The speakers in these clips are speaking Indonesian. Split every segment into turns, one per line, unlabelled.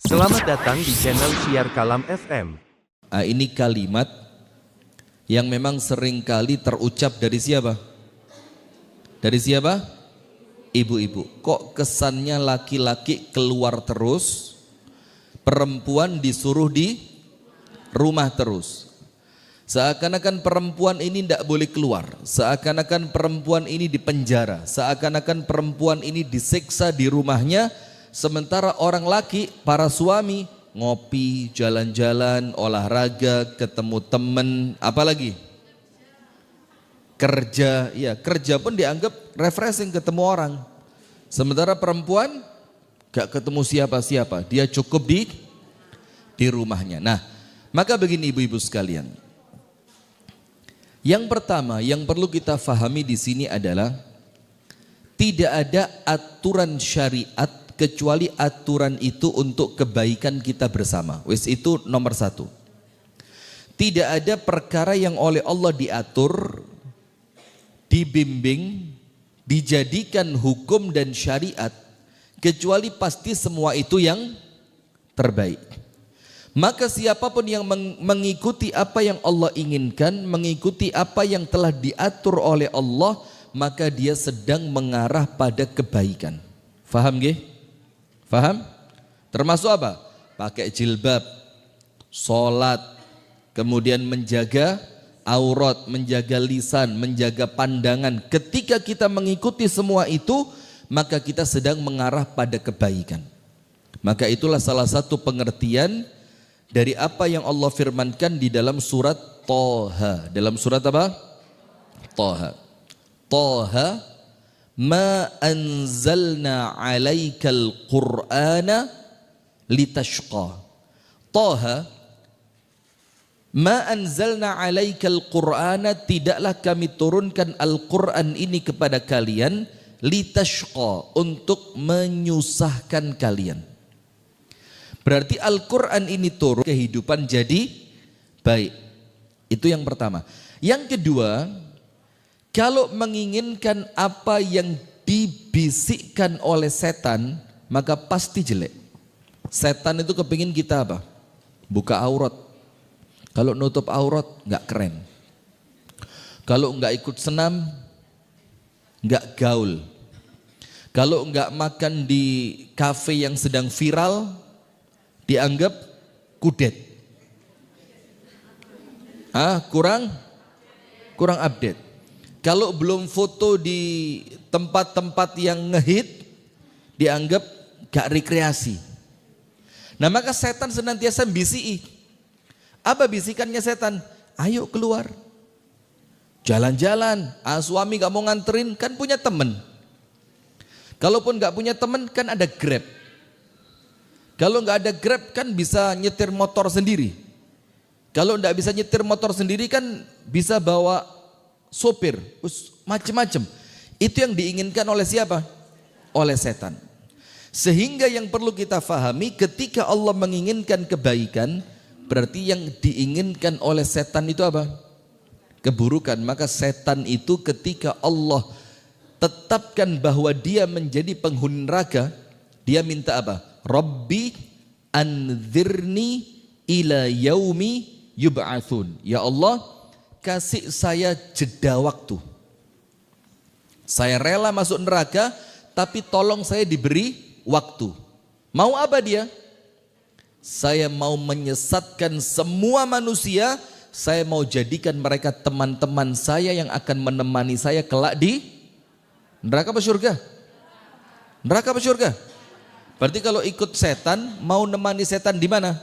Selamat datang di channel Syiar Kalam FM.
Ini kalimat yang memang sering kali terucap dari siapa? Dari siapa? Ibu-ibu. Kok kesannya laki-laki keluar terus, perempuan disuruh di rumah terus. Seakan-akan perempuan ini tidak boleh keluar, seakan-akan perempuan ini dipenjara, seakan-akan perempuan ini disiksa di rumahnya, sementara orang laki, para suami ngopi, jalan-jalan, olahraga, ketemu temen, apalagi kerja, ya kerja pun dianggap refreshing, ketemu orang. Sementara perempuan gak ketemu siapa-siapa, dia cukup di rumahnya. Nah, maka begini ibu-ibu sekalian. Yang pertama yang perlu kita fahami di sini adalah tidak ada aturan syariat kecuali aturan itu untuk kebaikan kita bersama. Wis itu nomor satu. Tidak ada perkara yang oleh Allah diatur, dibimbing, dijadikan hukum dan syariat kecuali pasti semua itu yang terbaik. Maka siapapun yang mengikuti apa yang Allah inginkan, mengikuti apa yang telah diatur oleh Allah, maka dia sedang mengarah pada kebaikan. Faham nggih? Faham? Termasuk apa? Pakai jilbab, sholat, kemudian menjaga aurat, menjaga lisan, menjaga pandangan. Ketika kita mengikuti semua itu, maka kita sedang mengarah pada kebaikan. Maka itulah salah satu pengertian dari apa yang Allah firmankan di dalam surat Thaha. Dalam surat apa? Thaha. Thaha, ma anzalna alaikal qur'ana litashqa. Thaha, ma anzalna alaikal qur'ana, tidaklah kami turunkan Al-Quran ini kepada kalian litashqa, untuk menyusahkan kalian. Berarti Al-Quran ini turun kehidupan jadi baik. Itu yang pertama. Yang kedua, kalau menginginkan apa yang dibisikkan oleh setan, maka pasti jelek. Setan itu kepingin kita apa? Buka aurat. Kalau nutup aurat nggak keren. Kalau nggak ikut senam, nggak gaul. Kalau nggak makan di kafe yang sedang viral, dianggap kudet. Kurang update. Kalau belum foto di tempat-tempat yang ngehit, dianggap gak rekreasi. Nah, maka setan senantiasa bisiki. Apa bisikannya setan? Ayo keluar, jalan-jalan. Suami gak mau nganterin, kan punya temen. Kalaupun gak punya temen, kan ada Grab. Kalau nggak ada Grab kan bisa nyetir motor sendiri. Kalau nggak bisa nyetir motor sendiri kan bisa bawa sopir, macem-macem. Itu yang diinginkan oleh siapa? Oleh setan. Sehingga yang perlu kita fahami, ketika Allah menginginkan kebaikan, berarti yang diinginkan oleh setan itu apa? Keburukan. Maka setan itu ketika Allah tetapkan bahwa dia menjadi penghuni neraka, dia minta apa? Rabbi anzirni ila yaumi yub'atsun. Ya Allah, kasih saya jeda waktu. Saya rela masuk neraka, tapi tolong saya diberi waktu. Mau apa dia? Saya mau menyesatkan semua manusia, saya mau jadikan mereka teman-teman saya yang akan menemani saya kelak di neraka apa surga? Neraka apa surga? Berarti kalau ikut setan, mau nemani setan di mana?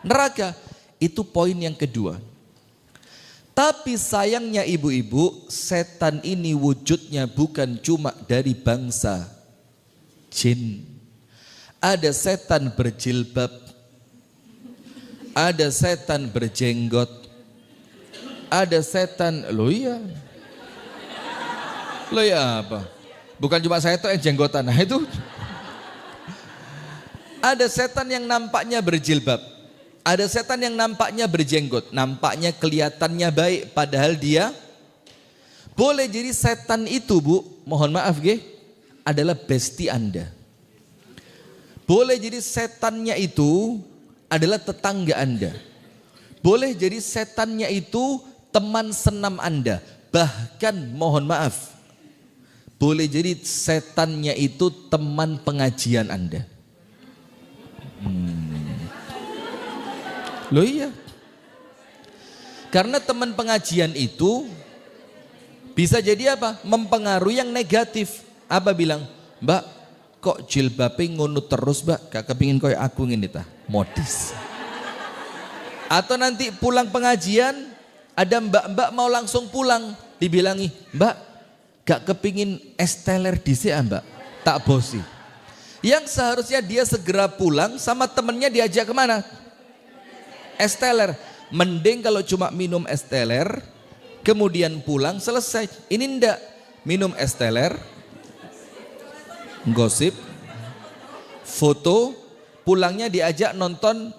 Neraka. Itu poin yang kedua. Tapi sayangnya ibu-ibu, setan ini wujudnya bukan cuma dari bangsa jin. Ada setan berjilbab, ada setan berjenggot, ada setan, loh ya apa? Bukan cuma setan yang jenggotan, nah itu. Ada setan yang nampaknya berjilbab, ada setan yang nampaknya berjenggot, nampaknya kelihatannya baik, padahal dia boleh jadi setan itu, Bu, mohon maaf adalah besti Anda. Boleh jadi setannya itu adalah tetangga Anda. Boleh jadi setannya itu teman senam Anda. Bahkan mohon maaf, boleh jadi setannya itu teman pengajian Anda. Loh iya. Karena teman pengajian itu bisa jadi apa? Mempengaruhi yang negatif. Apa bilang? Mbak, kok jilbabe ngono terus, Mbak? Gak kepingin koyo aku ngene ta, modis. Atau nanti pulang pengajian, ada mbak-mbak mau langsung pulang, dibilangi, Mbak, gak kepingin es teler dhisik Mbak? Tak bosi. Yang seharusnya dia segera pulang sama temennya diajak kemana? Es teler. Mending kalau cuma minum es teler, kemudian pulang selesai. Ini ndak, minum es teler, gosip, foto, pulangnya diajak nonton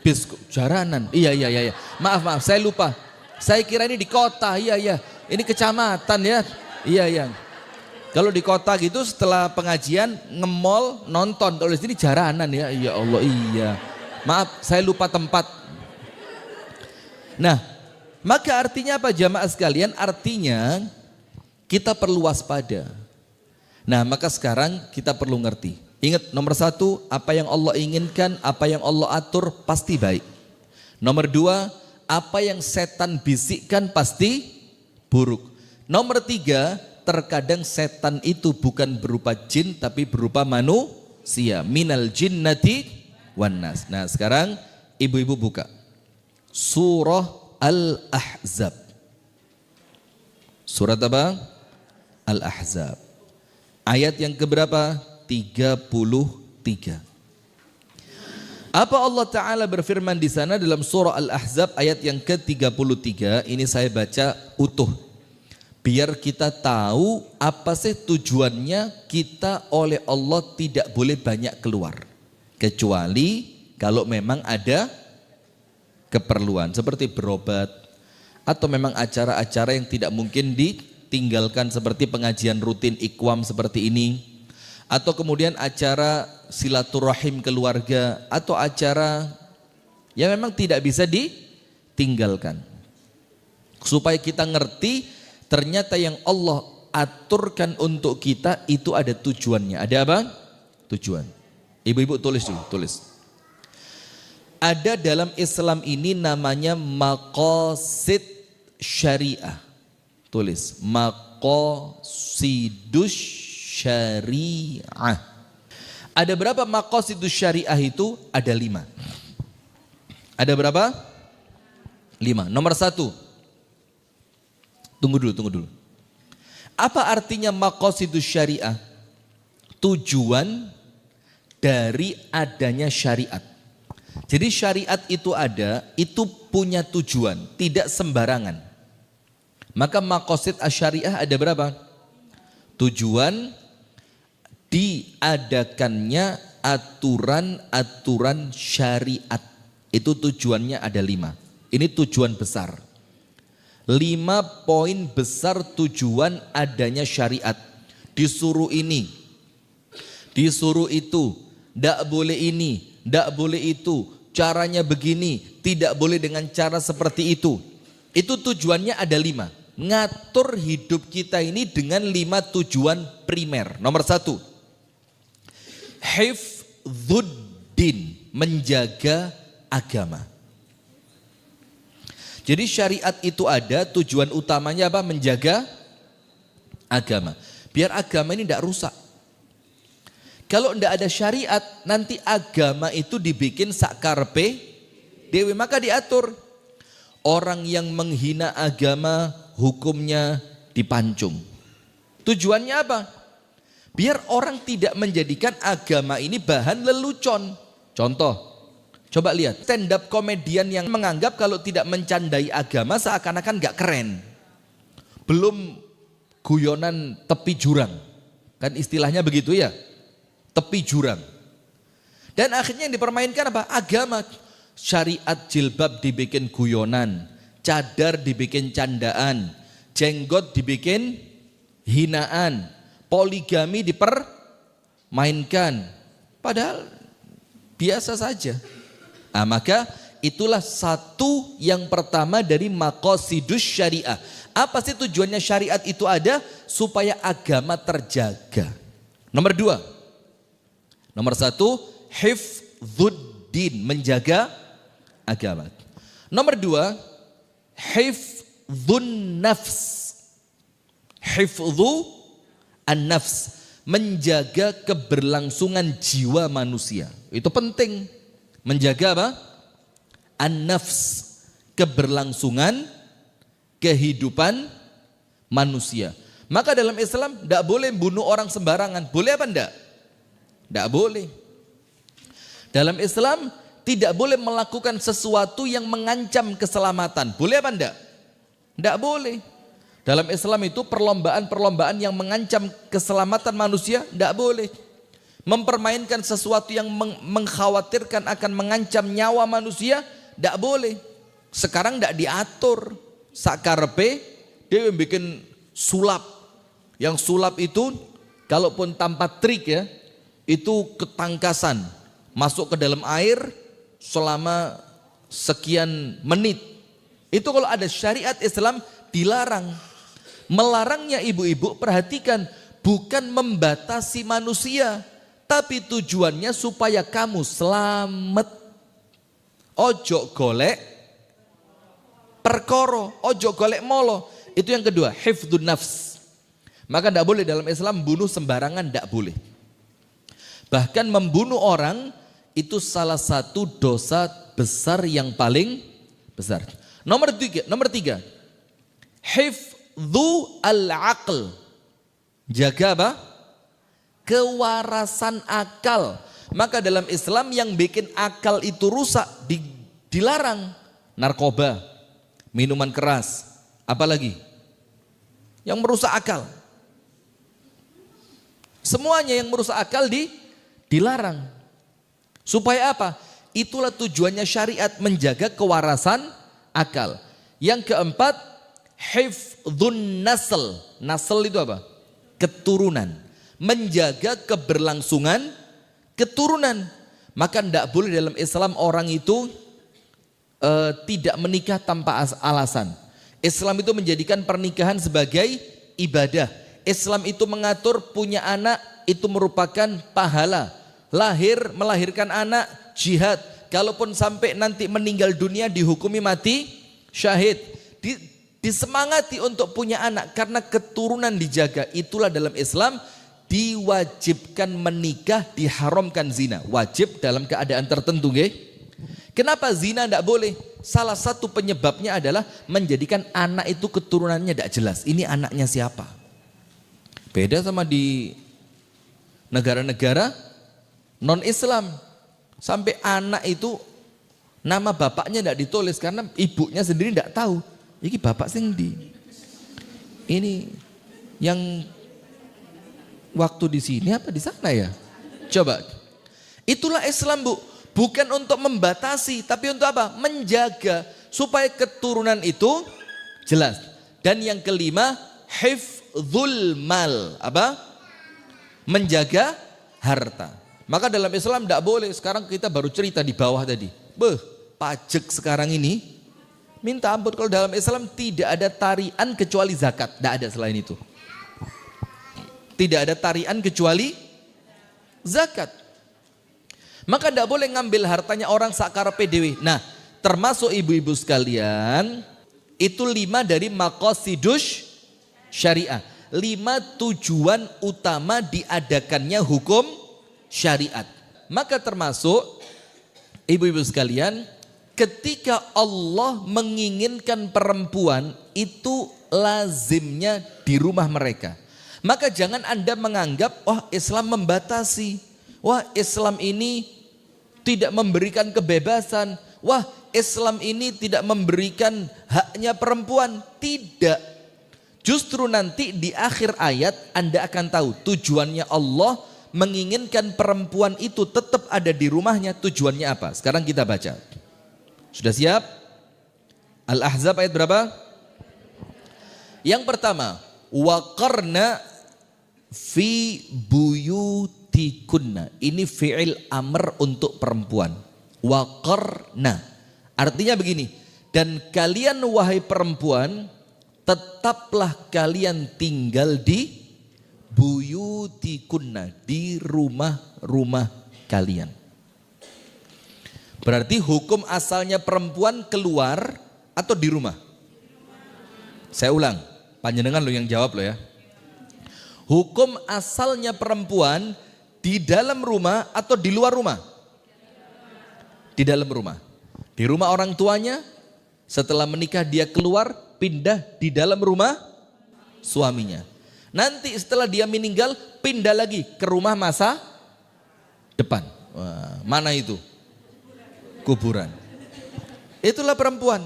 biskup jaranan. Iya. Maaf, saya lupa. Saya kira ini di kota. Iya. Ini kecamatan ya. Iya. Kalau di kota gitu setelah pengajian nge-mall nonton, kalau di sini jaranan ya. Ya Allah, iya. Maaf, saya lupa tempat. Nah, maka artinya apa jamaah sekalian? Artinya kita perlu waspada. Nah, maka sekarang kita perlu ngerti. Ingat, nomor satu, apa yang Allah inginkan, apa yang Allah atur pasti baik. Nomor dua, apa yang setan bisikkan pasti buruk. Nomor tiga, terkadang setan itu bukan berupa jin tapi berupa manusia. Minal jinnati wan nas. Nah, sekarang ibu-ibu buka surah Al-Ahzab. Surat apa? Al-Ahzab. Ayat yang keberapa? 33. Apa Allah Ta'ala berfirman di sana dalam surah Al-Ahzab ayat yang ke-33? Ini saya baca utuh. Biar kita tahu apa sih tujuannya kita oleh Allah tidak boleh banyak keluar. Kecuali kalau memang ada keperluan. Seperti berobat. Atau memang acara-acara yang tidak mungkin ditinggalkan. Seperti pengajian rutin ikwam seperti ini. Atau kemudian acara silaturahim keluarga. Atau acara yang memang tidak bisa ditinggalkan. Supaya kita ngerti ternyata yang Allah aturkan untuk kita itu ada tujuannya. Ada apa? Tujuan. Ibu-ibu tulis dulu, tulis. Ada dalam Islam ini namanya maqasid syariah. Tulis, maqasidus syariah. Ada berapa maqasidus syariah itu? Ada 5. Ada berapa? 5. Nomor 1. Tunggu dulu. Apa artinya maqasidus syariah? Tujuan dari adanya syariat. Jadi syariat itu ada, itu punya tujuan, tidak sembarangan. Maka maqasid asy-syariah ada berapa? Tujuan diadakannya aturan-aturan syariat. Itu tujuannya ada 5. Ini tujuan besar. 5 poin besar tujuan adanya syariat. Disuruh ini, disuruh itu, tidak boleh ini, tidak boleh itu, caranya begini, tidak boleh dengan cara seperti itu. Itu tujuannya ada 5. Ngatur hidup kita ini dengan 5 tujuan primer. Nomor 1, hifdzuddin, menjaga agama. Jadi syariat itu ada, tujuan utamanya apa? Menjaga agama. Biar agama ini tidak rusak. Kalau tidak ada syariat, nanti agama itu dibikin sakarpe dewi, maka diatur. Orang yang menghina agama, hukumnya dipancung. Tujuannya apa? Biar orang tidak menjadikan agama ini bahan lelucon. Contoh. Coba lihat, stand up komedian yang menganggap kalau tidak mencandai agama seakan-akan gak keren. Belum guyonan tepi jurang. Kan istilahnya begitu ya, tepi jurang. Dan akhirnya yang dipermainkan apa? Agama. Syariat jilbab dibikin guyonan, cadar dibikin candaan, jenggot dibikin hinaan, poligami mainkan. Padahal biasa saja. Nah, maka itulah satu yang pertama dari maqasidus syariah. Apa sih tujuannya syariat itu ada? Supaya agama terjaga. Nomor 2. Nomor 1, hifdzuddin, menjaga agama. Nomor 2, hifdzun nafs. Hifdzu an-nafs, menjaga keberlangsungan jiwa manusia. Itu penting. Menjaga apa? An-nafs, keberlangsungan kehidupan manusia. Maka dalam Islam tidak boleh bunuh orang sembarangan. Boleh apa enggak? Tidak boleh. Dalam Islam tidak boleh melakukan sesuatu yang mengancam keselamatan. Boleh apa enggak? Tidak boleh. Dalam Islam itu perlombaan-perlombaan yang mengancam keselamatan manusia tidak boleh. Mempermainkan sesuatu yang mengkhawatirkan akan mengancam nyawa manusia tidak boleh. Sekarang tidak diatur. Sakarepe dia bikin sulap. Yang sulap itu kalaupun tanpa trik ya, itu ketangkasan. Masuk ke dalam air selama sekian menit. Itu kalau ada syariat Islam dilarang. Melarangnya ibu-ibu, perhatikan, bukan membatasi manusia, tapi tujuannya supaya kamu selamat. Ojo golek perkoro, ojo golek molo. Itu yang kedua, hifdzun nafs. Maka tidak boleh dalam Islam bunuh sembarangan, tidak boleh. Bahkan membunuh orang itu salah satu dosa besar yang paling besar. Nomor tiga, hifdzu al-aql, jaga apa? Kewarasan akal. Maka dalam Islam yang bikin akal itu rusak dilarang. Narkoba, minuman keras, apalagi yang merusak akal. Semuanya yang merusak akal dilarang. Supaya apa? Itulah tujuannya syariat, menjaga kewarasan akal. Yang keempat, hifdzun nasl. Nasl itu apa? Keturunan. Menjaga keberlangsungan keturunan. Maka tidak boleh dalam Islam orang itu tidak menikah tanpa alasan. Islam itu menjadikan pernikahan sebagai ibadah. Islam itu mengatur punya anak itu merupakan pahala. Melahirkan anak jihad. Kalaupun sampai nanti meninggal dunia dihukumi mati syahid. Disemangati untuk punya anak karena keturunan dijaga. Itulah dalam Islam diwajibkan menikah, diharamkan zina. Wajib dalam keadaan tertentu, nggih. Kenapa zina tidak boleh? Salah satu penyebabnya adalah menjadikan anak itu keturunannya tidak jelas. Ini anaknya siapa? Beda sama di negara-negara non-Islam. Sampai anak itu nama bapaknya tidak ditulis karena ibunya sendiri tidak tahu. Ini bapak sing di. Ini yang waktu di sini apa di sana ya? Coba. Itulah Islam, Bu. Bukan untuk membatasi, tapi untuk apa? Menjaga supaya keturunan itu jelas. Dan yang kelima, hifdzul mal. Apa? Menjaga harta. Maka dalam Islam tidak boleh. Sekarang kita baru cerita di bawah tadi. Pajak sekarang ini minta ampun. Kalau dalam Islam tidak ada tarian kecuali zakat. Tidak ada selain itu. Tidak ada tarian kecuali zakat. Maka tidak boleh ngambil hartanya orang sakarepe dhewe. Nah, termasuk ibu-ibu sekalian, itu 5 dari maqasidus syariah. 5 tujuan utama diadakannya hukum syariat. Maka termasuk ibu-ibu sekalian, ketika Allah menginginkan perempuan itu lazimnya di rumah mereka. Maka jangan Anda menganggap, wah Islam membatasi, wah Islam ini tidak memberikan kebebasan, wah Islam ini tidak memberikan haknya perempuan. Tidak. Justru nanti di akhir ayat Anda akan tahu tujuannya Allah menginginkan perempuan itu tetap ada di rumahnya. Tujuannya apa? Sekarang kita baca. Sudah siap? Al-Ahzab ayat berapa? Yang pertama, waqarna fi buyut buyutikunna. Ini fi'il amr untuk perempuan. Waqarna. Artinya begini, dan kalian wahai perempuan, tetaplah kalian tinggal di buyutikunna, di rumah-rumah kalian. Berarti hukum asalnya perempuan keluar atau di rumah? Saya ulang, panjenengan lo yang jawab lo ya. Hukum asalnya perempuan di dalam rumah atau di luar rumah? Di dalam rumah. Di rumah orang tuanya, setelah menikah dia keluar, pindah di dalam rumah suaminya. Nanti setelah dia meninggal, pindah lagi ke rumah masa depan. Wah, mana itu? Kuburan. Itulah perempuan.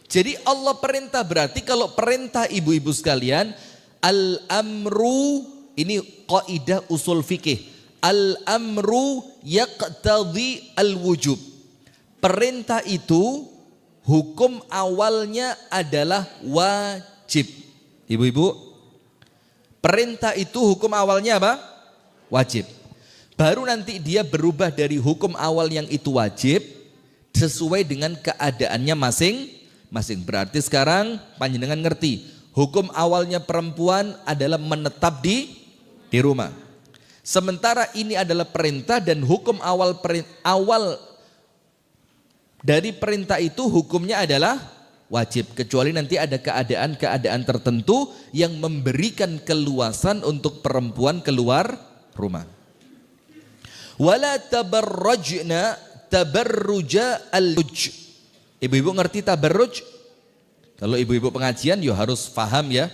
Jadi Allah perintah, berarti kalau perintah ibu-ibu sekalian, al-amru, ini kaidah usul fikih, al-amru yaqtadhi al-wujub. Perintah itu hukum awalnya adalah wajib. Ibu-ibu, perintah itu hukum awalnya apa? Wajib. Baru nanti dia berubah dari hukum awal yang itu wajib sesuai dengan keadaannya masing-masing. Berarti sekarang panjenengan ngerti, hukum awalnya perempuan adalah menetap di rumah. Sementara ini adalah perintah dan hukum awal dari perintah itu hukumnya adalah wajib. Kecuali nanti ada keadaan-keadaan tertentu yang memberikan keluasan untuk perempuan keluar rumah. Wala tabarrajna tabarruja al-luj. Ibu-ibu ngerti tabarruj? Kalau ibu-ibu pengajian ya harus paham ya.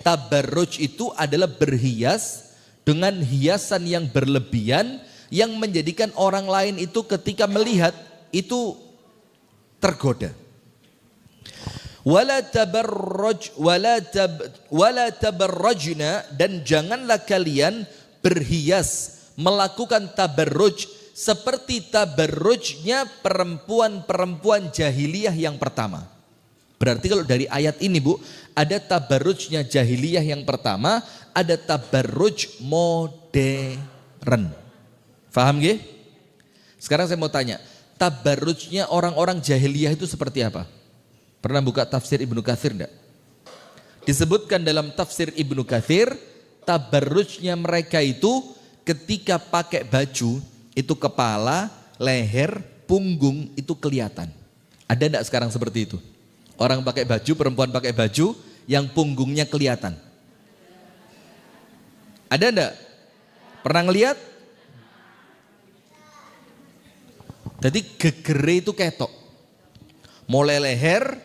Tabarruj itu adalah berhias dengan hiasan yang berlebihan yang menjadikan orang lain itu ketika melihat itu tergoda. Wala tabarrajna, dan janganlah kalian berhias melakukan tabarruj seperti tabarrujnya perempuan-perempuan jahiliyah yang pertama. Berarti kalau dari ayat ini Bu, ada tabarrujnya jahiliyah yang pertama, ada tabarruj modern. Faham gak? Sekarang saya mau tanya, tabarrujnya orang-orang jahiliyah itu seperti apa? Pernah buka tafsir Ibnu Katsir enggak? Disebutkan dalam tafsir Ibnu Katsir, tabarrujnya mereka itu ketika pakai baju, itu kepala, leher, punggung itu kelihatan. Ada enggak sekarang seperti itu? Orang pakai baju, perempuan pakai baju yang punggungnya kelihatan. Ada enggak? Pernah ngelihat? Jadi gegere itu ketok. Mulai leher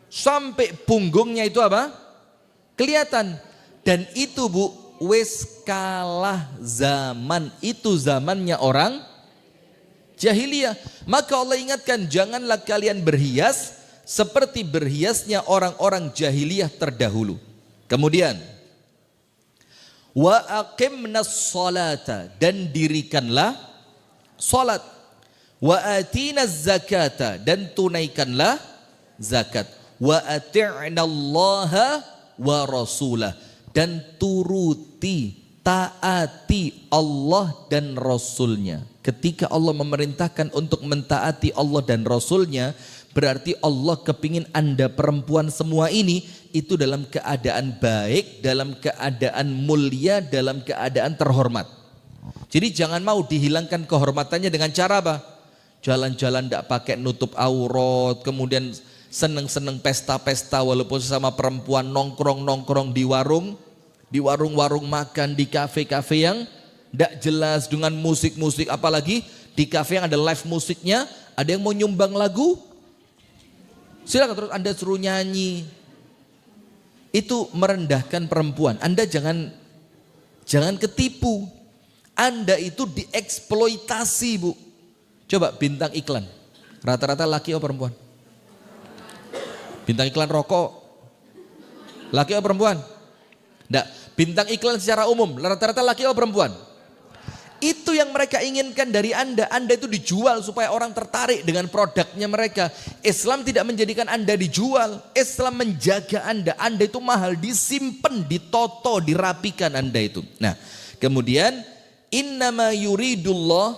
sampai punggungnya itu apa? Kelihatan. Dan itu Bu, wes kalah zaman, itu zamannya orang jahiliyah. Maka Allah ingatkan, janganlah kalian berhias seperti berhiasnya orang-orang jahiliyah terdahulu. Kemudian wa aqimnas salata, dan dirikanlah salat, wa atinaz zakata, dan tunaikanlah zakat, wa ati'nallaha wa rasulah, dan turuti, taati Allah dan Rasulnya. Ketika Allah memerintahkan untuk mentaati Allah dan Rasulnya, berarti Allah kepingin Anda perempuan semua ini itu dalam keadaan baik, dalam keadaan mulia, dalam keadaan terhormat. Jadi jangan mau dihilangkan kehormatannya dengan cara apa? Jalan-jalan tidak pakai nutup aurat, kemudian seneng-seneng pesta-pesta walaupun sesama perempuan, nongkrong-nongkrong di warung-warung makan, di kafe-kafe yang tidak jelas dengan musik-musik, apalagi di kafe yang ada live musiknya, ada yang mau nyumbang lagu, silakan terus Anda suruh nyanyi. Itu merendahkan perempuan. Anda jangan ketipu. Anda itu dieksploitasi Bu. Coba bintang iklan, rata-rata laki atau perempuan? Bintang iklan rokok, laki atau perempuan? Enggak, bintang iklan secara umum, rata-rata laki atau perempuan? Itu yang mereka inginkan dari Anda. Anda itu dijual supaya orang tertarik dengan produknya mereka. Islam tidak menjadikan Anda dijual. Islam menjaga Anda. Anda itu mahal, disimpan, ditoto, dirapikan Anda itu. Nah, kemudian innama yuridullah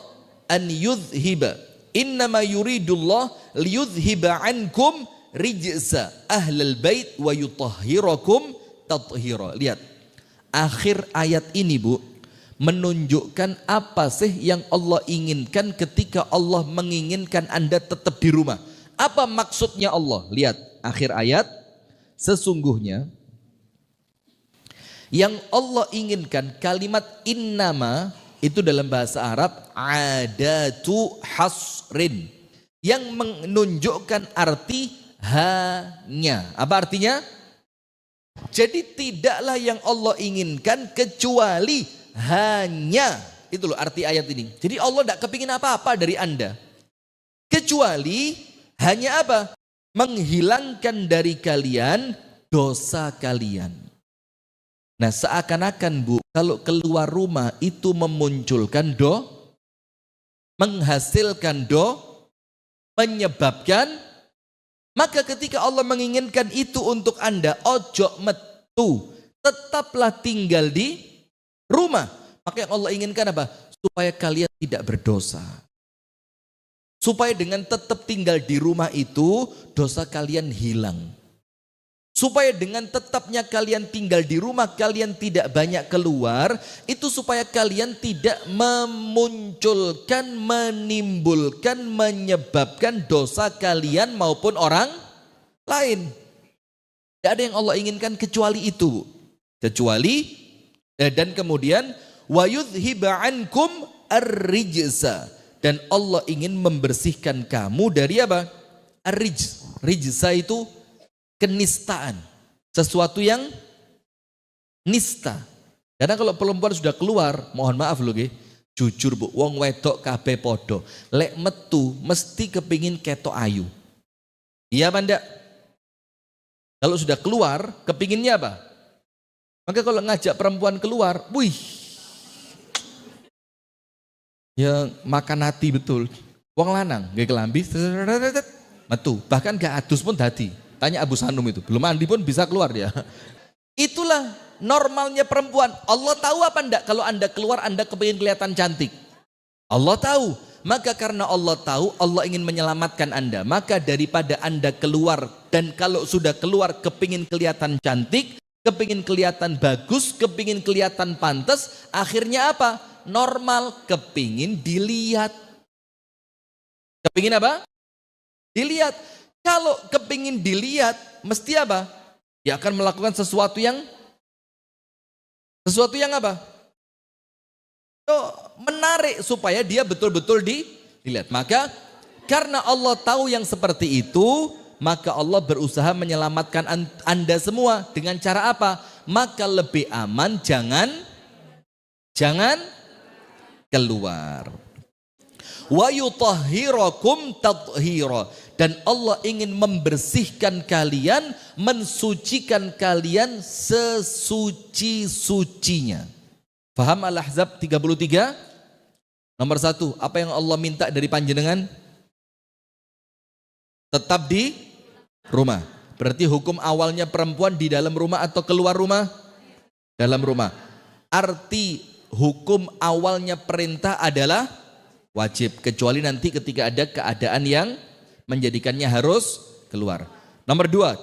an yudhiba, innama yuridullah liyudhiba ankum rijza ahlal bait wa yutahhirakum tathira. Lihat akhir ayat ini Bu, menunjukkan apa sih yang Allah inginkan ketika Allah menginginkan Anda tetap di rumah. Apa maksudnya Allah? Lihat akhir ayat, sesungguhnya yang Allah inginkan, kalimat innama itu dalam bahasa Arab adatu hasrin, yang menunjukkan arti hanya. Apa artinya? Jadi tidaklah yang Allah inginkan kecuali hanya. Itu loh arti ayat ini. Jadi Allah tidak kepingin apa-apa dari Anda kecuali hanya apa? Menghilangkan dari kalian dosa kalian. Nah seakan-akan Bu, kalau keluar rumah itu memunculkan menghasilkan menyebabkan, maka ketika Allah menginginkan itu untuk Anda, ojo metu, tetaplah tinggal di rumah. Maka yang Allah inginkan apa? Supaya kalian tidak berdosa. Supaya dengan tetap tinggal di rumah itu, dosa kalian hilang. Supaya dengan tetapnya kalian tinggal di rumah, kalian tidak banyak keluar, itu supaya kalian tidak memunculkan, menimbulkan, menyebabkan dosa kalian maupun orang lain. Tidak ada yang Allah inginkan kecuali itu. Kecuali, dan kemudian, wa yudhiba ankum ar-rijsa. Dan Allah ingin membersihkan kamu dari apa? Ar-rijz. Rijza itu kenistaan. Sesuatu yang nista. Karena kalau perempuan sudah keluar, mohon maaf loh jujur Bu, wong wedok kabeh podo. Lek metu mesti kepingin ketok ayu. Iya apa enggak? Kalau sudah keluar, kepinginnya apa? Maka kalau ngajak perempuan keluar, wih, ya makan hati betul. Wong lanang nggih kelambi metu, bahkan gak adus pun dadi. Tanya Abu Sanum itu, belum mandi pun bisa keluar dia. Itulah normalnya perempuan. Allah tahu apa enggak kalau Anda keluar Anda kepingin kelihatan cantik? Allah tahu. Maka karena Allah tahu, Allah ingin menyelamatkan Anda. Maka daripada Anda keluar, dan kalau sudah keluar kepingin kelihatan cantik, kepingin kelihatan bagus, kepingin kelihatan pantas, akhirnya apa? Normal, kepingin dilihat. Kepingin apa? Dilihat. Kalau kepingin dilihat, mesti apa? Ya akan melakukan sesuatu yang apa? Menarik supaya dia betul-betul dilihat. Maka karena Allah tahu yang seperti itu, maka Allah berusaha menyelamatkan Anda semua dengan cara apa? Maka lebih aman jangan keluar. Wa yutahhirakum tathira, dan Allah ingin membersihkan kalian, mensucikan kalian sesuci-sucinya. Faham Al-Ahzab 33? Nomor 1, apa yang Allah minta dari panjenengan? Tetap di rumah. Berarti hukum awalnya perempuan di dalam rumah atau keluar rumah? Dalam rumah. Arti hukum awalnya perintah adalah wajib, kecuali nanti ketika ada keadaan yang menjadikannya harus keluar. Nomor 2,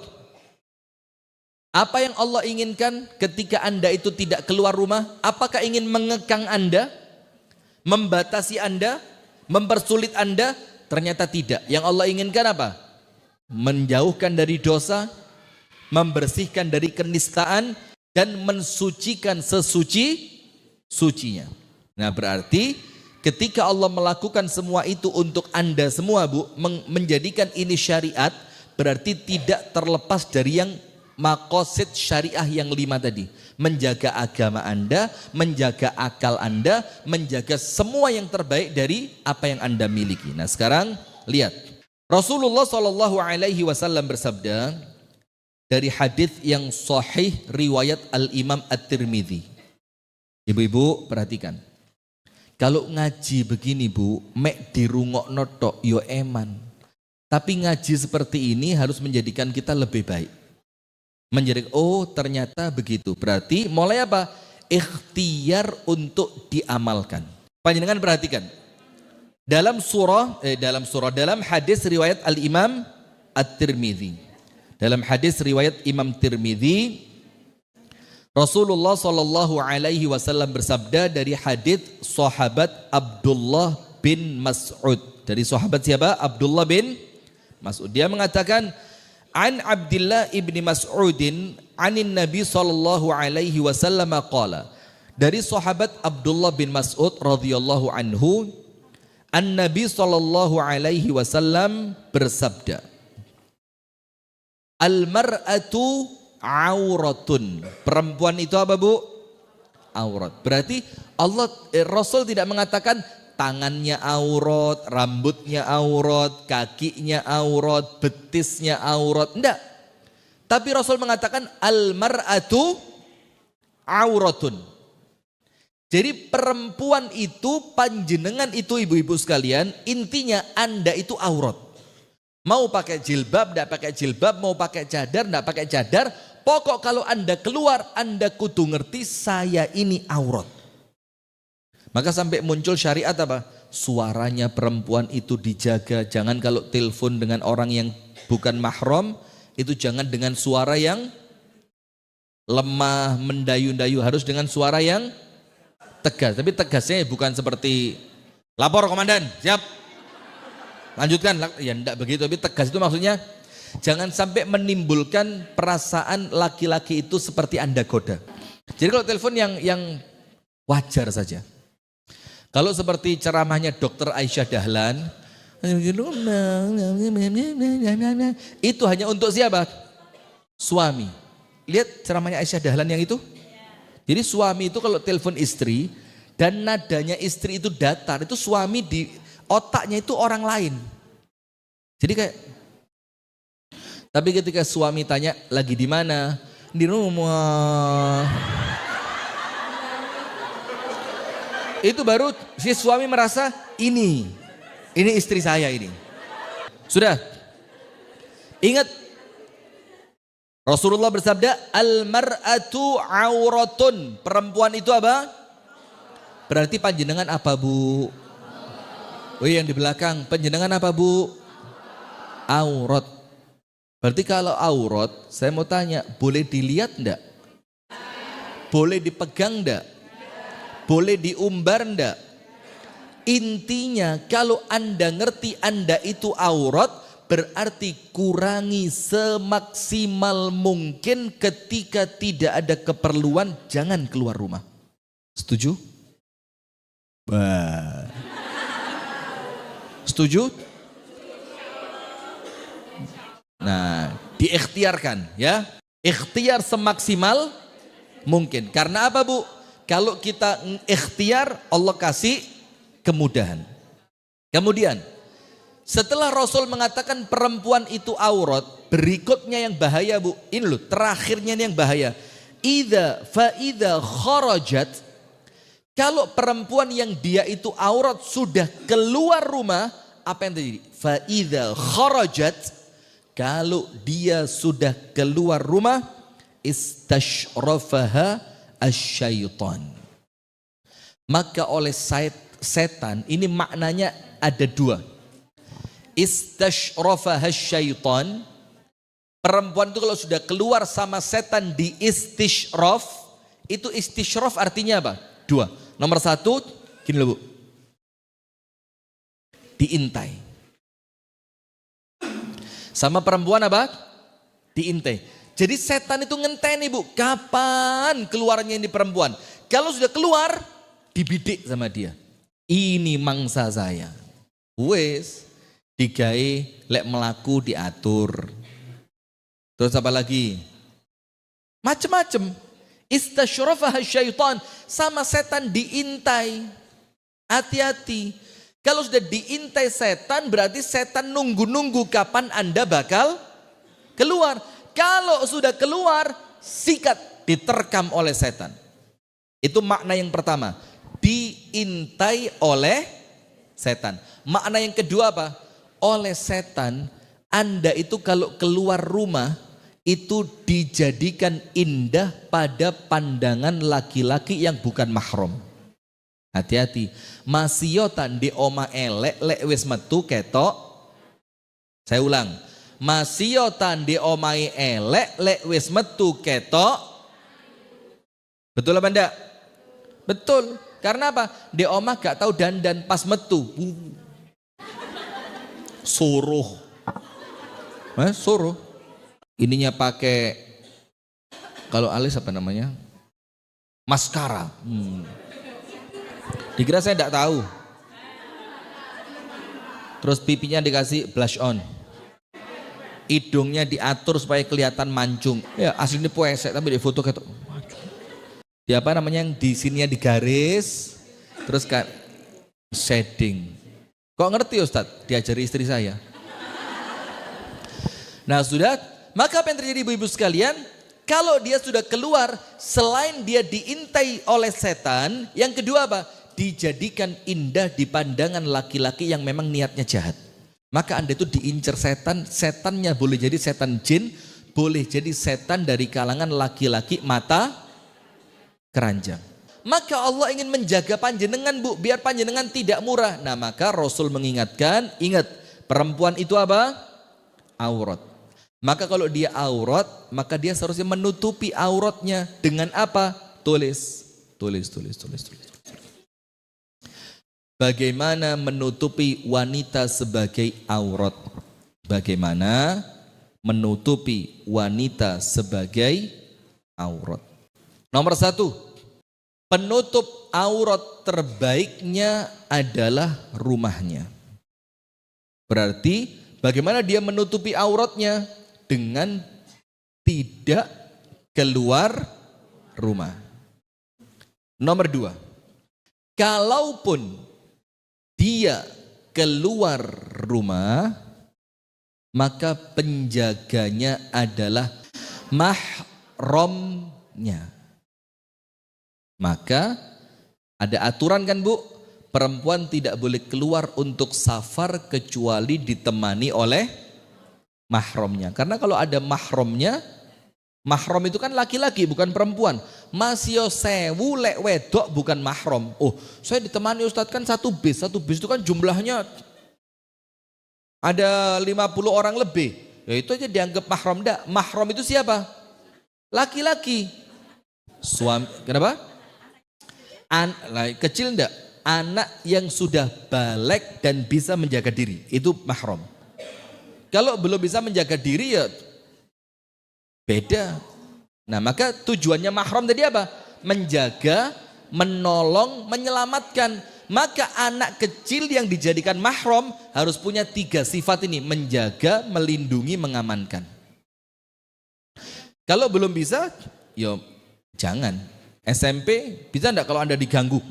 apa yang Allah inginkan ketika Anda itu tidak keluar rumah? Apakah ingin mengekang Anda, membatasi Anda, mempersulit Anda? Ternyata tidak. Yang Allah inginkan apa? Menjauhkan dari dosa, membersihkan dari kenistaan, dan mensucikan sesuci-sucinya. Nah berarti ketika Allah melakukan semua itu untuk Anda semua Bu, menjadikan ini syariat, berarti tidak terlepas dari yang maqasid syariah yang 5 tadi. Menjaga agama Anda, menjaga akal Anda, menjaga semua yang terbaik dari apa yang Anda miliki. Nah sekarang lihat, Rasulullah SAW bersabda dari hadis yang sahih riwayat Al-Imam At-Tirmidzi. Ibu-ibu perhatikan. Kalau ngaji begini Bu, mek dirungokno tok yo eman. Tapi ngaji seperti ini harus menjadikan kita lebih baik. Menjadi, oh ternyata begitu. Berarti mulai apa? ikhtiar untuk diamalkan. Panjenengan perhatikan. Dalam hadis riwayat Al-Imam At-Tirmidzi. Dalam hadis riwayat Imam Tirmidzi, Rasulullah sallallahu alaihi wasallam bersabda dari hadis sahabat Abdullah bin Mas'ud. Dari sahabat siapa? Abdullah bin Mas'ud. Dia mengatakan, An Abdullah ibni Mas'udin anin Nabi sallallahu alaihi wasallam qala. Dari sahabat Abdullah bin Mas'ud radhiyallahu anhu, An-Nabi sallallahu alaihi wasallam bersabda, Al-mar'atu auratun. Perempuan itu apa, Bu? Aurat. Berarti Rasul tidak mengatakan tangannya aurat, rambutnya aurat, kakinya aurat, betisnya aurat. Enggak. Tapi Rasul mengatakan al-mar'atu auratun. Jadi perempuan itu, panjenengan itu ibu-ibu sekalian, intinya Anda itu aurat. Mau pakai jilbab, tidak pakai jilbab, mau pakai cadar, tidak pakai cadar. Pokok kalau Anda keluar, Anda kudu ngerti saya ini aurat. Maka sampai muncul syariat apa? Suaranya perempuan itu dijaga. Jangan kalau telepon dengan orang yang bukan mahram, itu jangan dengan suara yang lemah, mendayu-dayu. Harus dengan suara yang tegas. Tapi tegasnya bukan seperti lapor komandan, siap. Lanjutkan. Ya enggak begitu, tapi tegas itu maksudnya jangan sampai menimbulkan perasaan laki-laki itu seperti Anda goda. Jadi kalau telepon yang wajar saja. Kalau seperti ceramahnya Dr. Aisyah Dahlan, itu hanya untuk siapa? Suami. Lihat ceramahnya Aisyah Dahlan yang itu. Jadi suami itu kalau telepon istri dan nadanya istri itu datar, itu suami di otaknya itu orang lain. Jadi kayak, tapi ketika suami tanya lagi di mana? Di rumah. Itu baru si suami merasa ini istri saya ini. Sudah. Ingat Rasulullah bersabda, al-mar'atu auratun. Perempuan itu apa? Berarti panjenengan apa, Bu? Oh, yang di belakang, panjenengan apa, Bu? Aurat. Berarti kalau aurat, saya mau tanya, boleh dilihat enggak? Boleh dipegang enggak? Boleh diumbar enggak? Intinya kalau Anda ngerti Anda itu aurat, berarti kurangi semaksimal mungkin ketika tidak ada keperluan, jangan keluar rumah. Setuju? Wah. Setuju? Nah, diikhtiarkan ya. Ikhtiar semaksimal mungkin. Karena apa, Bu? Kalau kita ikhtiar, Allah kasih kemudahan. Kemudian setelah Rasul mengatakan perempuan itu aurat, berikutnya yang bahaya, Bu. Ini loh, terakhirnya ini yang bahaya. Idza kharajat, kalau perempuan yang dia itu aurat sudah keluar rumah, apa yang terjadi? Fa idza kharajat, kalau dia sudah keluar rumah, istashrafaha asyaitan. Maka oleh setan, ini maknanya ada dua. Istashrafaha syaitan, perempuan itu kalau sudah keluar sama setan di istishraf, itu istishraf artinya apa? Dua. Nomor satu, gini loh, Bu, diintai. Sama perempuan apa? Diintai. Jadi setan itu ngenteni, Bu, kapan keluarnya ini perempuan. Kalau sudah keluar, dibidik sama dia. Ini mangsa saya. Wes digawe lek melaku diatur. Terus apa lagi? Macem-macem. Istashrafaha syaitan, sama setan diintai. Hati-hati. Kalau sudah diintai setan, berarti setan nunggu-nunggu kapan Anda bakal keluar. Kalau sudah keluar, sikat, diterkam oleh setan. Itu makna yang pertama. Diintai oleh setan. Makna yang kedua apa? Oleh setan, Anda itu kalau keluar rumah, itu dijadikan indah pada pandangan laki-laki yang bukan mahram. Hati-hati, masiotan di oma elek lek wis metu ketok. Saya ulang, masiotan di omai elek lek wis metu ketok. Betul apa enggak? Betul. Karena apa? Di omah gak tahu dandan pas metu. Suruh. Suruh. Ininya pakai, kalau alis apa namanya? Maskara. Dikira saya tidak tahu. Terus pipinya dikasih blush on. Hidungnya diatur supaya kelihatan mancung. Ya aslinya puesek tapi di foto kayak di apa namanya yang di sininya digaris. Terus kan shading. Kok ngerti Ustadz? Diajari istri saya. Nah sudah, maka apa yang terjadi ibu-ibu sekalian? Kalau dia sudah keluar, selain dia diintai oleh setan, yang kedua apa? Dijadikan indah di pandangan laki-laki yang memang niatnya jahat. Maka Anda itu diincar setan, setannya boleh jadi setan jin, boleh jadi setan dari kalangan laki-laki mata keranjang. Maka Allah ingin menjaga panjenengan bu, biar panjenengan tidak murah. Nah maka Rasul mengingatkan, ingat perempuan itu apa? Aurat. Maka kalau dia aurat, maka dia seharusnya menutupi auratnya dengan apa? Tulis. Bagaimana menutupi wanita sebagai aurat? Bagaimana menutupi wanita sebagai aurat? Nomor 1, penutup aurat terbaiknya adalah rumahnya. Berarti bagaimana dia menutupi auratnya? Dengan tidak keluar rumah. Nomor 2, kalaupun dia keluar rumah, maka penjaganya adalah mahramnya. Maka ada aturan kan bu, perempuan tidak boleh keluar untuk safar kecuali ditemani oleh mahramnya. Karena kalau ada mahramnya, mahram itu kan laki-laki bukan perempuan. Masih sewu lek wedok bukan mahram. Oh, saya ditemani Ustadz kan satu bis itu kan jumlahnya ada 50 orang lebih. Ya itu aja dianggap mahram. Enggak, mahram itu siapa? Laki-laki. Suami, kenapa? Kecil enggak? Anak yang sudah balik dan bisa menjaga diri, itu mahram. Kalau belum bisa menjaga diri ya beda. Nah maka tujuannya mahram tadi apa? Menjaga, menolong, menyelamatkan. Maka anak kecil yang dijadikan mahram harus punya 3 sifat ini. Menjaga, melindungi, mengamankan. Kalau belum bisa, ya jangan. SMP bisa enggak kalau Anda diganggu?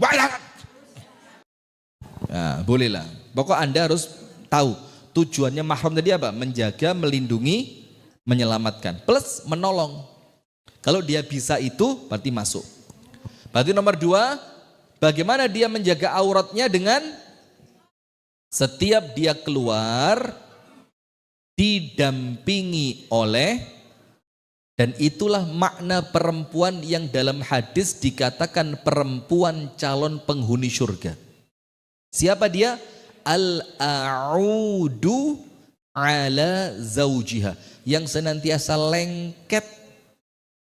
Nah, bolehlah. Pokok Anda harus tahu. Tujuannya mahram tadi apa? Menjaga, melindungi, menyelamatkan. Plus menolong. Kalau dia bisa itu berarti masuk. Berarti nomor 2, bagaimana dia menjaga auratnya dengan setiap dia keluar didampingi oleh, dan itulah makna perempuan yang dalam hadis dikatakan perempuan calon penghuni surga. Siapa dia? Al-a'udu ala zaujiha, yang senantiasa lengket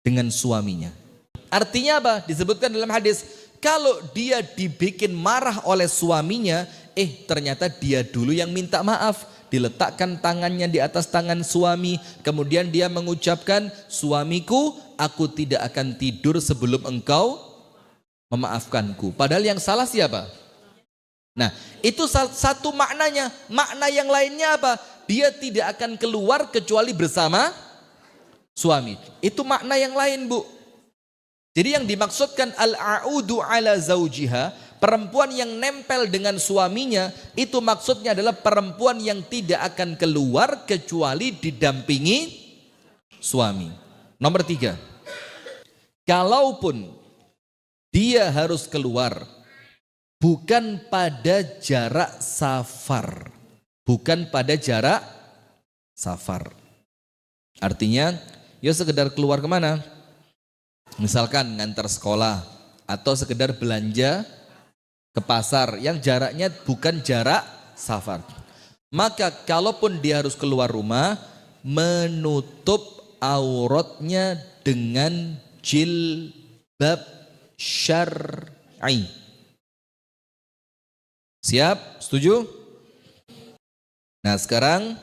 dengan suaminya. Artinya apa? Disebutkan dalam hadis, kalau dia dibikin marah oleh suaminya, ternyata dia dulu yang minta maaf, diletakkan tangannya di atas tangan suami, kemudian dia mengucapkan, suamiku, aku tidak akan tidur sebelum engkau memaafkanku. Padahal yang salah siapa? Nah, itu satu maknanya. Makna yang lainnya apa? Dia tidak akan keluar kecuali bersama suami. Itu makna yang lain, Bu. Jadi yang dimaksudkan al-a'udu ala zaujiha, perempuan yang nempel dengan suaminya, itu maksudnya adalah perempuan yang tidak akan keluar kecuali didampingi suami. Nomor 3, kalaupun dia harus keluar, bukan pada jarak safar. Bukan pada jarak safar. Artinya Ya sekedar keluar kemana? Misalkan ngantar sekolah atau sekedar belanja ke pasar yang jaraknya bukan jarak safar. Maka kalaupun dia harus keluar rumah, menutup auratnya dengan jilbab syar'i. Siap? Setuju? Nah, sekarang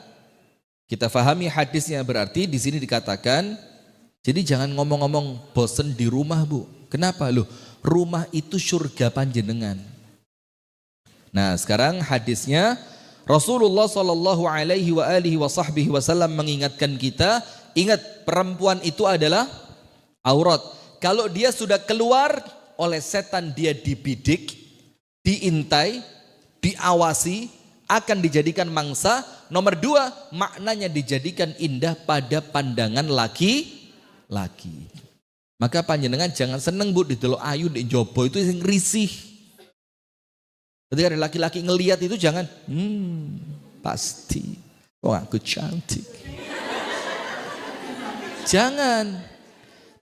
kita fahami hadisnya, berarti di sini dikatakan, jadi jangan ngomong-ngomong bosen di rumah, Bu. Kenapa? Loh, rumah itu surga panjenengan. Nah, sekarang hadisnya Rasulullah Shallallahu Alaihi Wasallam mengingatkan kita, ingat perempuan itu adalah aurat. Kalau dia sudah keluar oleh setan, dia dibidik, diintai, diawasi, akan dijadikan mangsa. Nomor 2, maknanya dijadikan indah pada pandangan laki-laki. Maka panjenengan jangan seneng, Bu, didelok ayu di jobo itu yang risih. Ketika ada laki-laki ngelihat itu jangan, pasti, aku cantik. Jangan.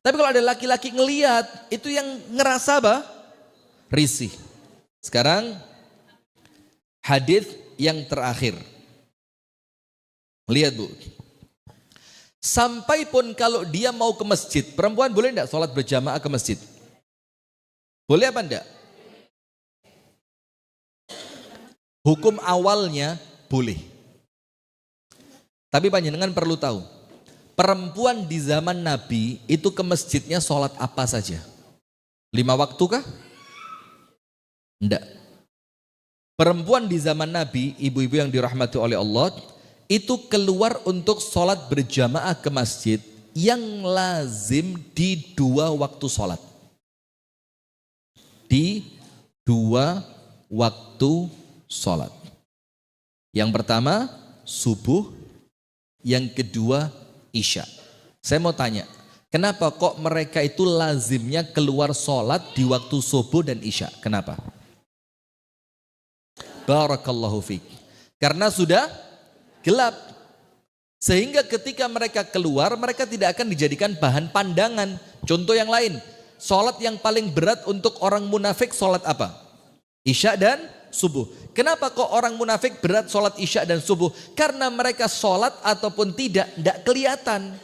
Tapi kalau ada laki-laki ngelihat, itu yang ngerasa apa? Risih. Sekarang hadis yang terakhir. Lihat, Bu. Sampai pun kalau dia mau ke masjid, perempuan boleh enggak sholat berjamaah ke masjid? Boleh apa enggak? Hukum awalnya boleh. Tapi panjenengan perlu tahu, perempuan di zaman Nabi itu ke masjidnya sholat apa saja? 5 waktu kah? Enggak. Perempuan di zaman Nabi, ibu-ibu yang dirahmati oleh Allah, itu keluar untuk sholat berjamaah ke masjid yang lazim di 2 waktu sholat. Di 2 waktu sholat. Yang pertama subuh, yang kedua isya. Saya mau tanya, kenapa kok mereka itu lazimnya keluar sholat di waktu subuh dan isya? Kenapa? Barakallahu fiik. Karena sudah gelap. Sehingga ketika mereka keluar, mereka tidak akan dijadikan bahan pandangan. Contoh yang lain, sholat yang paling berat untuk orang munafik sholat apa? Isya dan subuh. Kenapa kok orang munafik berat sholat isya dan subuh? Karena mereka sholat ataupun tidak kelihatan.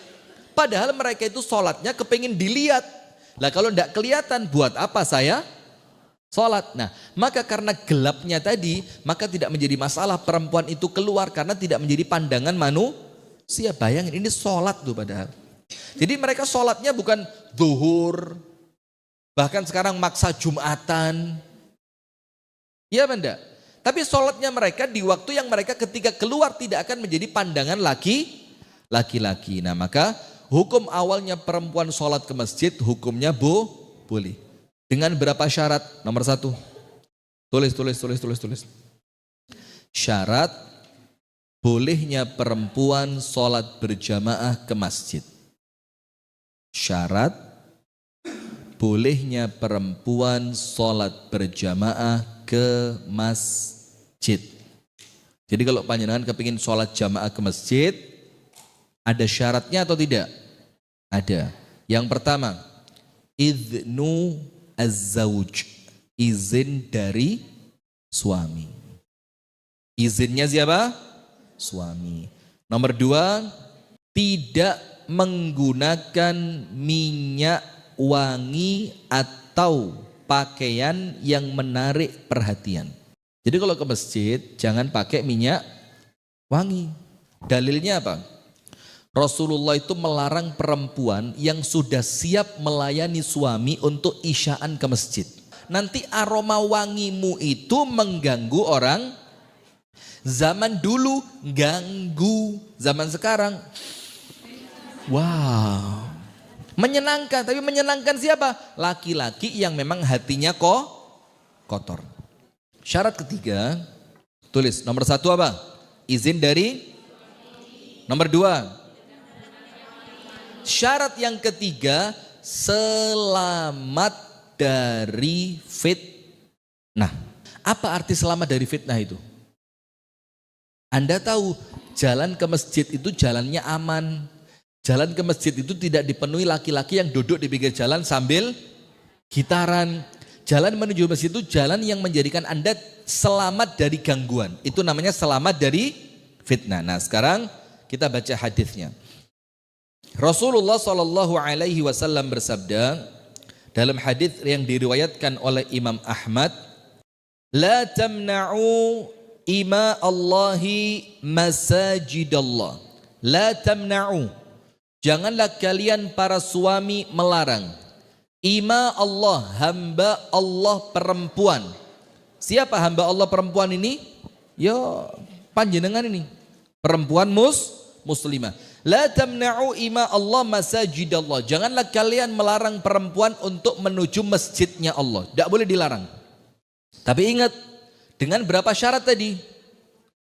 Padahal mereka itu sholatnya kepingin dilihat. Lah kalau tidak kelihatan, buat apa saya sholat? Nah, maka karena gelapnya tadi, maka tidak menjadi masalah perempuan itu keluar karena tidak menjadi pandangan manusia. Bayangin, ini sholat tuh padahal. Jadi mereka sholatnya bukan zuhur, bahkan sekarang maksa Jumatan. Iya benda. Tapi sholatnya mereka di waktu yang mereka ketika keluar tidak akan menjadi pandangan laki-laki. Nah, maka hukum awalnya perempuan sholat ke masjid, hukumnya boleh. Dengan berapa syarat? Nomor 1. Tulis. Syarat bolehnya perempuan sholat berjamaah ke masjid. Syarat bolehnya perempuan sholat berjamaah ke masjid. Jadi kalau panjenengan kepingin sholat jamaah ke masjid, ada syaratnya atau tidak? Ada. Yang pertama, idnu az-zawj, izin dari suami. Izinnya siapa? Suami. Nomor 2, tidak menggunakan minyak wangi atau pakaian yang menarik perhatian. Jadi kalau ke masjid jangan pakai minyak wangi. Dalilnya apa? Rasulullah itu melarang perempuan yang sudah siap melayani suami untuk isyaan ke masjid. Nanti aroma wangimu itu mengganggu orang. Zaman dulu ganggu, zaman sekarang wow, menyenangkan. Tapi menyenangkan siapa? Laki-laki yang memang hatinya kotor. Syarat ketiga, tulis nomor 1 apa? Izin dari. Nomor 2, syarat yang ketiga, selamat dari fitnah. Apa arti selamat dari fitnah itu? Anda tahu jalan ke masjid itu jalannya aman. Jalan ke masjid itu tidak dipenuhi laki-laki yang duduk di pinggir jalan sambil gitaran. Jalan menuju masjid itu jalan yang menjadikan Anda selamat dari gangguan. Itu namanya selamat dari fitnah. Nah, sekarang kita baca hadisnya. Rasulullah Shallallahu Alaihi Wasallam bersabda dalam hadis yang diriwayatkan oleh Imam Ahmad, la tamna'u ima Allahi masajidallah. La tamna'u, janganlah kalian para suami melarang ima Allah, hamba Allah perempuan. Siapa hamba Allah perempuan ini? Ya panjenengan ini, perempuan muslimah. La tamna'u ima Allah masajidallah. Janganlah kalian melarang perempuan untuk menuju masjidnya Allah. Tidak boleh dilarang. Tapi ingat, dengan berapa syarat tadi?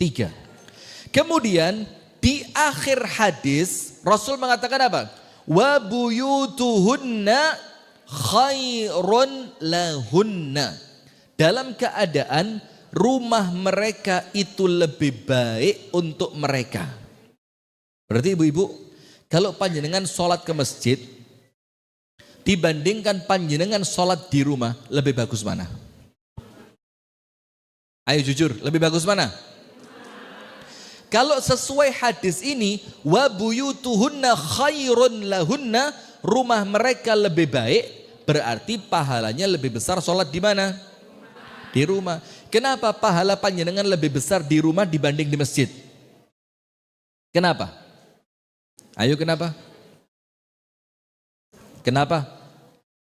3. Kemudian di akhir hadis Rasul mengatakan apa? Wa buyutuhunna khairun lahunna. Dalam keadaan rumah mereka itu lebih baik untuk mereka. Berarti ibu-ibu, kalau panjenengan sholat ke masjid dibandingkan panjenengan sholat di rumah, lebih bagus mana? Ayo jujur, lebih bagus mana? Kalau sesuai hadis ini, wa buyutuhunna khairun lahunna, rumah mereka lebih baik, berarti pahalanya lebih besar sholat di mana? Di rumah. Kenapa pahala panjenengan lebih besar di rumah dibanding di masjid? Kenapa? Ayo kenapa? Kenapa?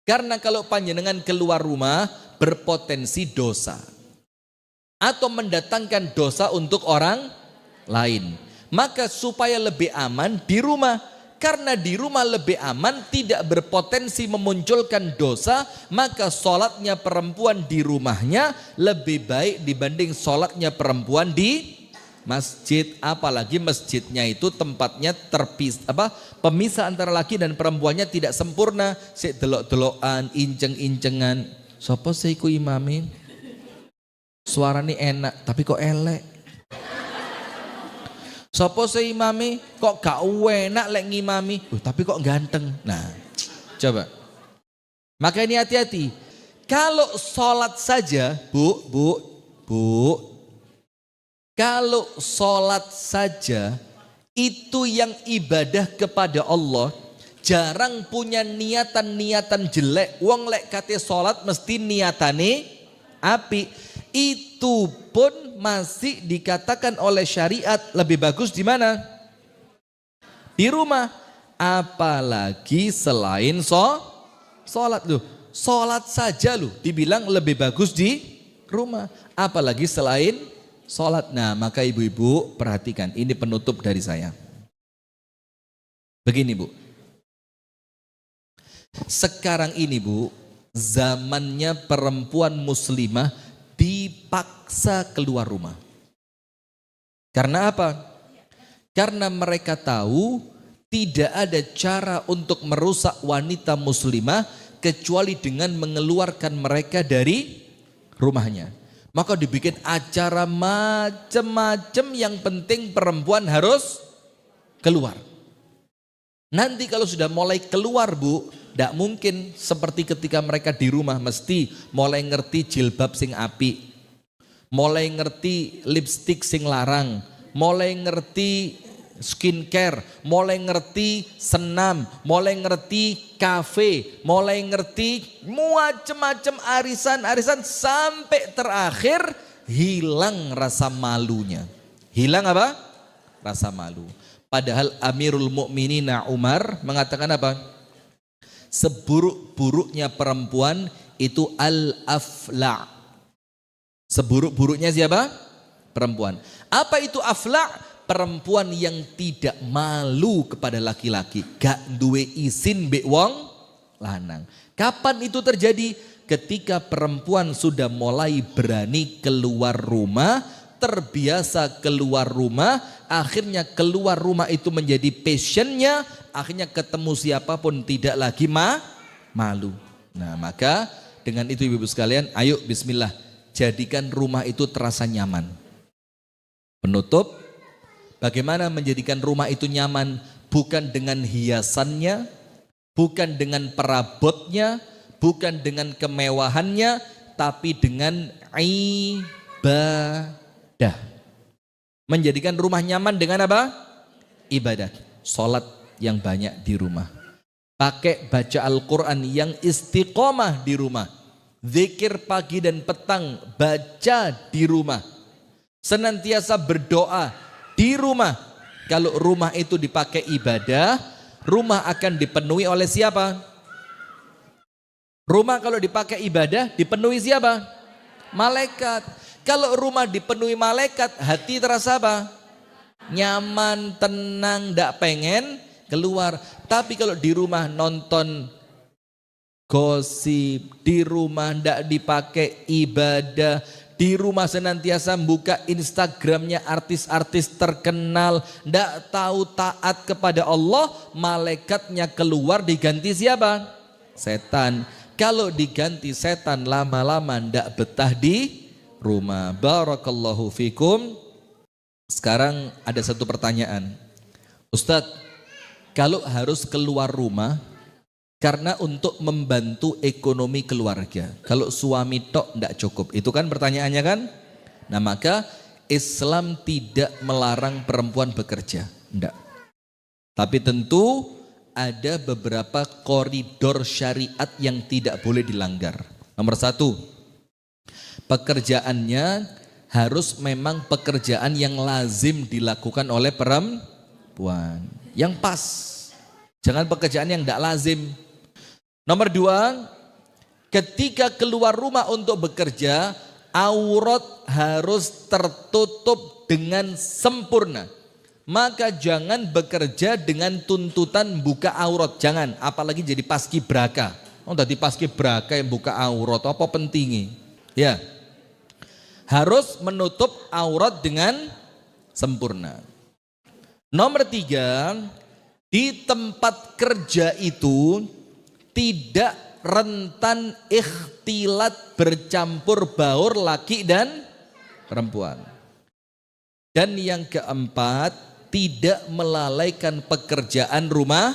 Karena kalau panjenengan keluar rumah berpotensi dosa atau mendatangkan dosa untuk orang lain. Maka supaya lebih aman di rumah, karena di rumah lebih aman, tidak berpotensi memunculkan dosa, maka sholatnya perempuan di rumahnya lebih baik dibanding sholatnya perempuan di masjid. Apalagi masjidnya itu tempatnya pemisah antara laki dan perempuannya tidak sempurna. Sik delok-delokan, inceng-incengan. Sopo sih iku imami? Suaranya enak tapi kok elek. Sopo sih imami kok gak enak lek ngimami, tapi kok ganteng. Nah, coba. Maka ini hati-hati. Kalau sholat saja, bu, kalau sholat saja itu yang ibadah kepada Allah, jarang punya niatan-niatan jelek. Wong lek kate sholat mesti niatane api. Itu pun masih dikatakan oleh syariat lebih bagus di mana? Di rumah. Apalagi selain sholat loh. Sholat saja loh dibilang lebih bagus di rumah. Apalagi selain sholat. Nah, maka ibu-ibu perhatikan, ini penutup dari saya. Begini bu. Sekarang ini bu, zamannya perempuan muslimah dipaksa keluar rumah. Karena apa? Karena mereka tahu tidak ada cara untuk merusak wanita muslimah kecuali dengan mengeluarkan mereka dari rumahnya. Maka dibikin acara macam-macam, yang penting perempuan harus keluar. Nanti kalau sudah mulai keluar bu, tidak mungkin seperti ketika mereka di rumah, mesti mulai ngerti jilbab sing api, mulai ngerti lipstick sing larang, mulai ngerti skincare, mulai ngerti senam, mulai ngerti kafe, mulai ngerti macam-macam arisan-arisan, sampai terakhir hilang rasa malunya. Hilang apa? Rasa malu. Padahal Amirul Mukminin Umar mengatakan apa? Seburuk-buruknya perempuan itu al-afla'. Seburuk-buruknya siapa? Perempuan. Apa itu afla'? Perempuan yang tidak malu kepada laki-laki, gak duwe izin mbek wong lanang. Kapan itu terjadi? Ketika perempuan sudah mulai berani keluar rumah, terbiasa keluar rumah, akhirnya keluar rumah itu menjadi passionnya, akhirnya ketemu siapapun tidak lagi malu. Nah, maka dengan itu ibu-ibu sekalian, ayo bismillah, jadikan rumah itu terasa nyaman. Penutup, bagaimana menjadikan rumah itu nyaman? bukan dengan hiasannya, bukan dengan perabotnya, bukan dengan kemewahannya, tapi dengan ibadah. Menjadikan rumah nyaman dengan apa? Ibadah. Salat yang banyak di rumah. Pakai baca Al-Quran yang istiqomah di rumah. Zikir pagi dan petang baca di rumah. Senantiasa berdoa di rumah. Kalau rumah itu dipakai ibadah, rumah akan dipenuhi oleh siapa? Rumah kalau dipakai ibadah dipenuhi siapa? Malaikat. Kalau rumah dipenuhi malaikat, hati terasa apa? Nyaman, tenang, tidak pengen keluar. Tapi kalau di rumah nonton gosip, di rumah tidak dipakai ibadah, di rumah senantiasa buka Instagramnya artis-artis terkenal, tidak tahu taat kepada Allah, malaikatnya keluar diganti siapa? Setan. Kalau diganti setan, lama-lama tidak betah di rumah. Barakallahu fikum. Sekarang ada satu pertanyaan. Ustadz, kalau harus keluar rumah karena untuk membantu ekonomi keluarga, kalau suami tok tidak cukup, itu kan pertanyaannya kan? Nah maka Islam tidak melarang perempuan bekerja, tidak. Tapi tentu ada beberapa koridor syariat yang tidak boleh dilanggar. Nomor satu, pekerjaannya harus memang pekerjaan yang lazim dilakukan oleh perempuan, yang pas. Jangan pekerjaan yang tidak lazim. Nomor dua, ketika keluar rumah untuk bekerja, aurat harus tertutup dengan sempurna. Maka jangan bekerja dengan tuntutan buka aurat, jangan. Apalagi jadi paskibraka. Tadi paskibraka yang buka aurat, apa pentingnya? Ya, harus menutup aurat dengan sempurna. Nomor tiga, di tempat kerja itu tidak rentan ikhtilat bercampur baur laki dan perempuan. Dan yang keempat, tidak melalaikan pekerjaan rumah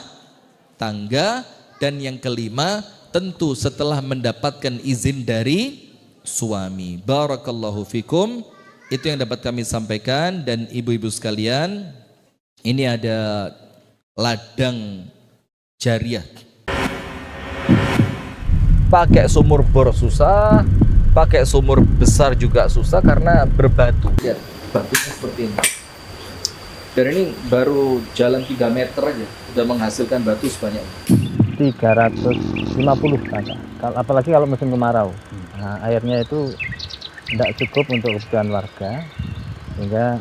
tangga. Dan yang kelima, tentu setelah mendapatkan izin dari suami. Barakallahu fikum. Itu yang dapat kami sampaikan. Dan ibu-ibu sekalian, ini ada ladang jariah. Pakai sumur bor susah, pakai sumur besar juga susah karena berbatu. Ya, batunya seperti ini. Dan ini baru jalan 3 meter aja sudah menghasilkan batu sebanyak
350 kakak. Apalagi kalau musim kemarau. Nah, airnya itu tidak cukup untuk kebutuhan warga, sehingga